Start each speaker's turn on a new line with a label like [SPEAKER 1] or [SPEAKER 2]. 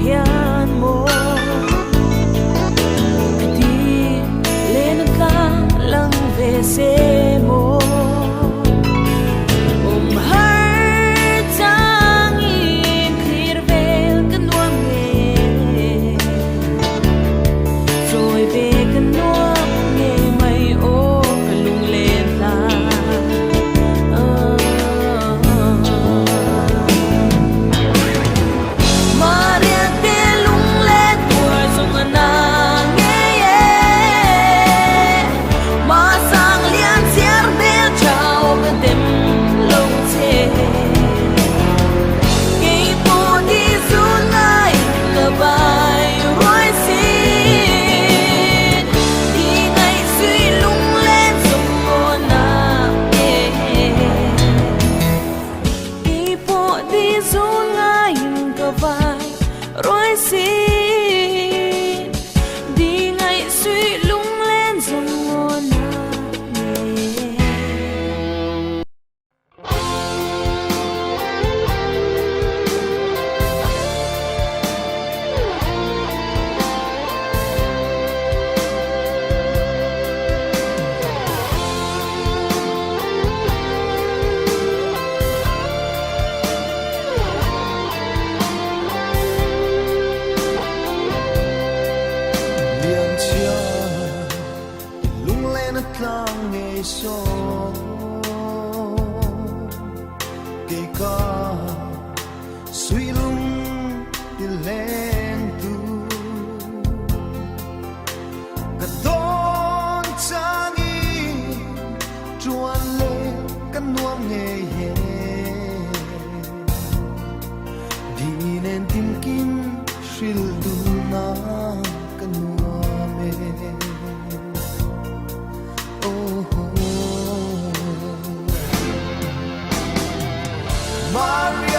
[SPEAKER 1] hiền mô thì lên ca lăng về xe mô har tang in khir vel kan nuam nghe rồi về kan nuam nghe mây ô kan lung lên ta Maria te lung lên tuổi sung na nghe mà sang liên xiar bel chào bên tem lâu che cái bộ đi xuống ngay là bài rối xin đi ngay suy lung lên sung na nghe cái bộ đi xuống ngay là bài rồi xin đi ngay suy lung lên dòng ngôn
[SPEAKER 2] lang ngay so cây ca suy lung đi lên tu cả đón trang y chuan lên căn nuông nghe ye đi nên tìm kim sil tu na căn nuông me Maria